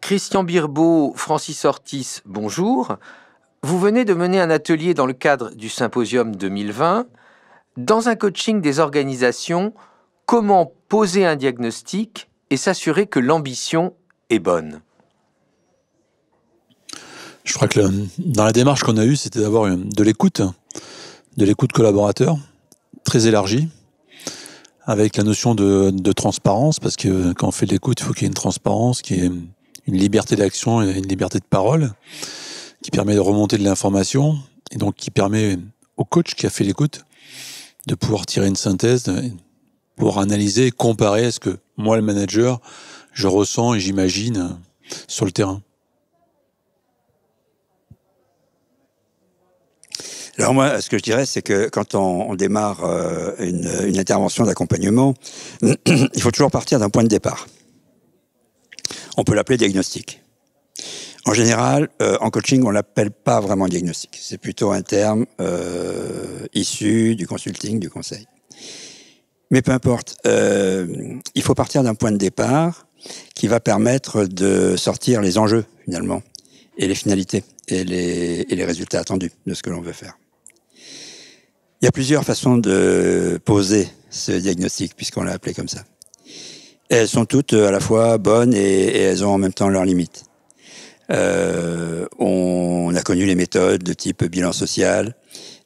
Christian Birbeau, Francis Ortis, bonjour. Vous venez de mener un atelier dans le cadre du Symposium 2020. Dans un coaching des organisations, comment poser un diagnostic et s'assurer que l'ambition est bonne? Je crois que dans la démarche qu'on a eue, c'était d'avoir de l'écoute collaborateur, très élargie, avec la notion de transparence, parce que quand on fait de l'écoute, il faut qu'il y ait une transparence, qu'il y ait une liberté d'action et une liberté de parole, qui permet de remonter de l'information, et donc qui permet au coach qui a fait l'écoute de pouvoir tirer une synthèse, de pouvoir analyser et comparer à ce que moi, le manager, je ressens et j'imagine sur le terrain. Alors moi, ce que je dirais, c'est que quand on démarre une intervention d'accompagnement, il faut toujours partir d'un point de départ. On peut l'appeler diagnostic. En général, en coaching, on l'appelle pas vraiment diagnostic. C'est plutôt un terme issu du consulting, du conseil. Mais peu importe, il faut partir d'un point de départ qui va permettre de sortir les enjeux, finalement, et les finalités, et les résultats attendus de ce que l'on veut faire. Il y a plusieurs façons de poser ce diagnostic, puisqu'on l'a appelé comme ça. Elles sont toutes à la fois bonnes et elles ont en même temps leurs limites. On a connu les méthodes de type bilan social.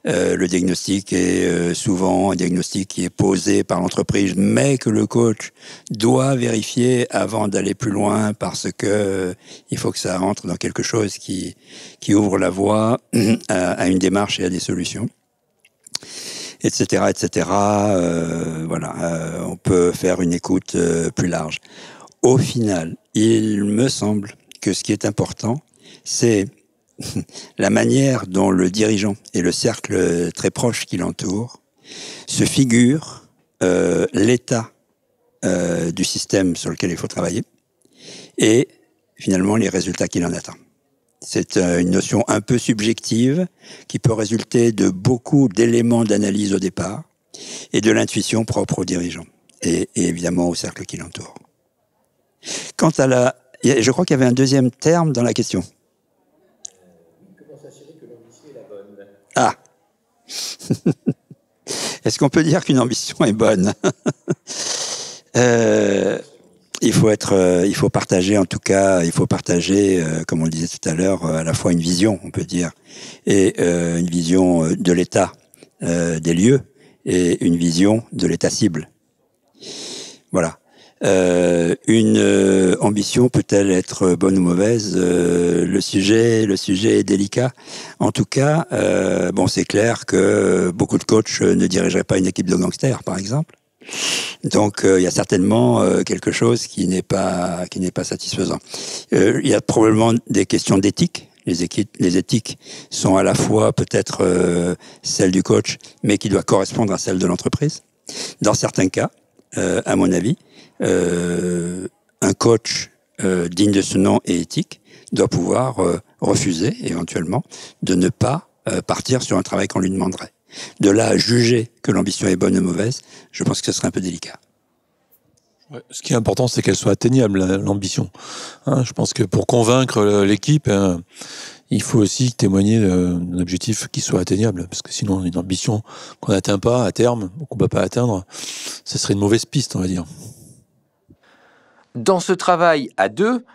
Le diagnostic est souvent un diagnostic qui est posé par l'entreprise, mais que le coach doit vérifier avant d'aller plus loin, parce que il faut que ça rentre dans quelque chose qui ouvre la voie à une démarche et à des solutions, etc., etc. Voilà, on peut faire une écoute plus large. Au final, il me semble que ce qui est important, c'est la manière dont le dirigeant et le cercle très proche qui l'entoure se figurent l'état du système sur lequel il faut travailler et finalement les résultats qu'il en attend. C'est une notion un peu subjective qui peut résulter de beaucoup d'éléments d'analyse au départ et de l'intuition propre au dirigeant et évidemment au cercle qui l'entoure. Quant à je crois qu'il y avait un deuxième terme dans la question. Comment s'assurer que l'ambition est la bonne? Ah. Est-ce qu'on peut dire qu'une ambition est bonne? Il faut partager, en tout cas, comme on le disait tout à l'heure, à la fois une vision, on peut dire, et une vision de l'état des lieux et une vision de l'état cible. Voilà. Une ambition peut-elle être bonne ou mauvaise? Le sujet est délicat. En tout cas, c'est clair que beaucoup de coachs ne dirigeraient pas une équipe de gangsters, par exemple. Donc, il y a certainement quelque chose qui n'est pas satisfaisant. Il y a probablement des questions d'éthique. Les éthiques sont à la fois peut-être celles du coach, mais qui doivent correspondre à celles de l'entreprise. Dans certains cas, à mon avis, un coach digne de ce nom et éthique doit pouvoir refuser éventuellement de ne pas partir sur un travail qu'on lui demanderait. De là à juger que l'ambition est bonne ou mauvaise, je pense que ce serait un peu délicat. Ouais, ce qui est important, c'est qu'elle soit atteignable, l'ambition. Je pense que pour convaincre l'équipe, il faut aussi témoigner d'un objectif qui soit atteignable, parce que sinon, une ambition qu'on n'atteint pas à terme, ou qu'on ne peut pas atteindre, ce serait une mauvaise piste, on va dire. Dans ce travail à deux,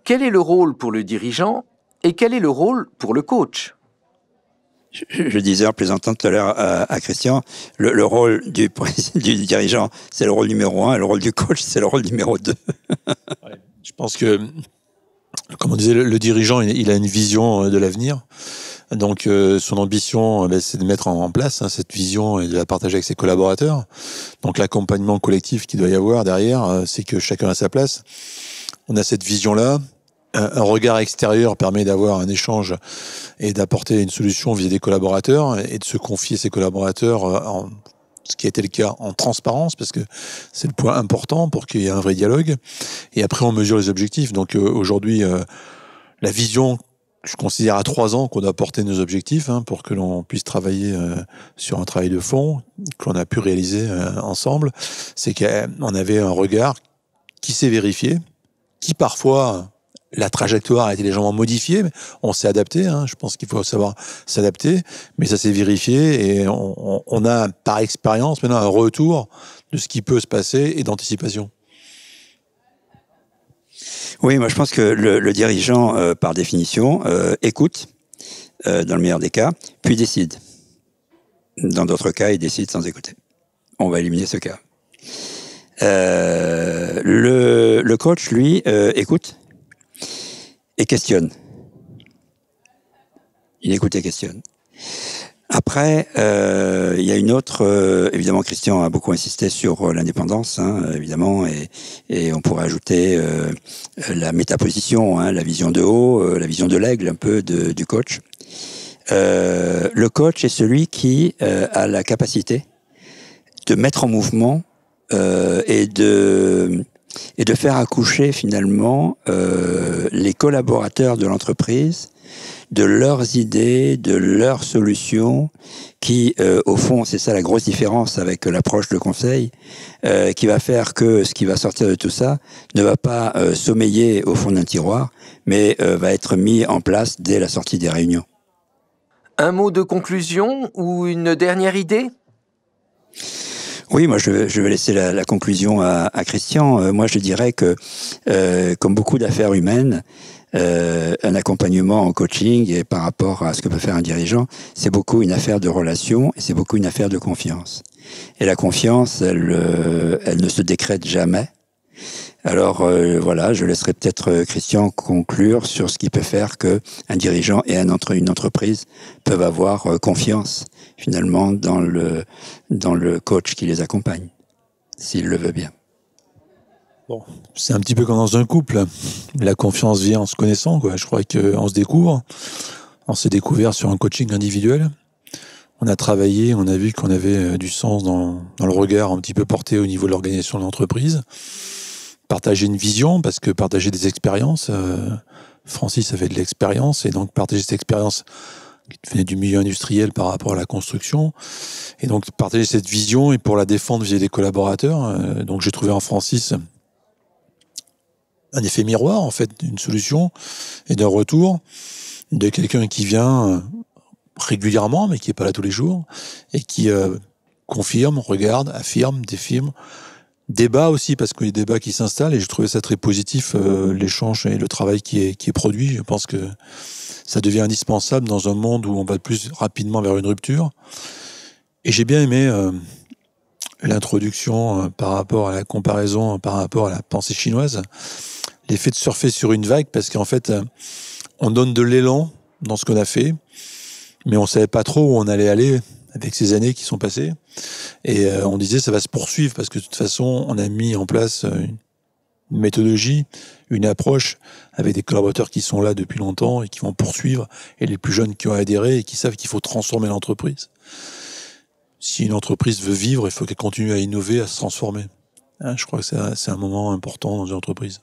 quel est le rôle pour le dirigeant et quel est le rôle pour le coach? Je disais en plaisantant tout à l'heure à Christian, le rôle du dirigeant, c'est le rôle numéro 1, et le rôle du coach, c'est le rôle numéro 2. Ouais, je pense que, comme on disait, le dirigeant, il a une vision de l'avenir. Donc, son ambition, c'est de mettre en place cette vision et de la partager avec ses collaborateurs. Donc, l'accompagnement collectif qu'il doit y avoir derrière, c'est que chacun a sa place. On a cette vision-là. Un regard extérieur permet d'avoir un échange et d'apporter une solution via des collaborateurs et de se confier ses collaborateurs, ce qui a été le cas, en transparence, parce que c'est le point important pour qu'il y ait un vrai dialogue. Et après, on mesure les objectifs. Donc aujourd'hui, la vision, je considère à 3 ans qu'on doit porter nos objectifs pour que l'on puisse travailler sur un travail de fond, que l'on a pu réaliser ensemble. C'est qu'on avait un regard qui s'est vérifié, qui parfois la trajectoire a été légèrement modifiée, mais on s'est adapté. Hein. Je pense qu'il faut savoir s'adapter, mais ça s'est vérifié et on a par expérience maintenant un retour de ce qui peut se passer et d'anticipation. Oui, moi je pense que le dirigeant, par définition, écoute, dans le meilleur des cas, puis décide. Dans d'autres cas, il décide sans écouter. On va éliminer ce cas. Le coach, lui, écoute et questionne. Il écoute et questionne. Après, il y a une autre... évidemment, Christian a beaucoup insisté sur l'indépendance, hein, évidemment, et on pourrait ajouter la métaposition, hein, la vision de haut, la vision de l'aigle, un peu du coach. Le coach est celui qui a la capacité de mettre en mouvement et de faire accoucher finalement les collaborateurs de l'entreprise de leurs idées, de leurs solutions, qui, au fond, c'est ça la grosse différence avec l'approche de conseil, qui va faire que ce qui va sortir de tout ça ne va pas sommeiller au fond d'un tiroir, mais va être mis en place dès la sortie des réunions. Un mot de conclusion ou une dernière idée ? Oui, moi je vais laisser la conclusion à Christian. Moi je dirais que, comme beaucoup d'affaires humaines, un accompagnement en coaching et par rapport à ce que peut faire un dirigeant, c'est beaucoup une affaire de relation et c'est beaucoup une affaire de confiance. Et la confiance, elle ne se décrète jamais. Alors voilà, je laisserai peut-être Christian conclure sur ce qui peut faire que un dirigeant et une entreprise peuvent avoir confiance finalement dans le coach qui les accompagne, s'il le veut bien. Bon, c'est un petit peu comme dans un couple. La confiance vient en se connaissant, quoi. Je crois qu'on se découvre. On s'est découvert sur un coaching individuel. On a travaillé, on a vu qu'on avait du sens dans le regard un petit peu porté au niveau de l'organisation de l'entreprise. Partager une vision, parce que partager des expériences, Francis avait de l'expérience, et donc partager cette expérience qui venait du milieu industriel par rapport à la construction, et donc partager cette vision et pour la défendre vis-à-vis des collaborateurs. Donc j'ai trouvé en Francis un effet miroir, en fait, d'une solution et d'un retour de quelqu'un qui vient régulièrement, mais qui n'est pas là tous les jours, et qui confirme, regarde, affirme, défirme, débat aussi, parce qu'il y a des débats qui s'installent, et j'ai trouvé ça très positif, l'échange et le travail qui est produit. Je pense que ça devient indispensable dans un monde où on va plus rapidement vers une rupture. Et j'ai bien aimé l'introduction par rapport à la comparaison, par rapport à la pensée chinoise, l'effet de surfer sur une vague, parce qu'en fait, on donne de l'élan dans ce qu'on a fait, mais on savait pas trop où on allait aller avec ces années qui sont passées. Et on disait ça va se poursuivre, parce que de toute façon, on a mis en place une méthodologie, une approche avec des collaborateurs qui sont là depuis longtemps et qui vont poursuivre, et les plus jeunes qui ont adhéré et qui savent qu'il faut transformer l'entreprise. Si une entreprise veut vivre, il faut qu'elle continue à innover, à se transformer. Je crois que c'est un moment important dans une entreprise.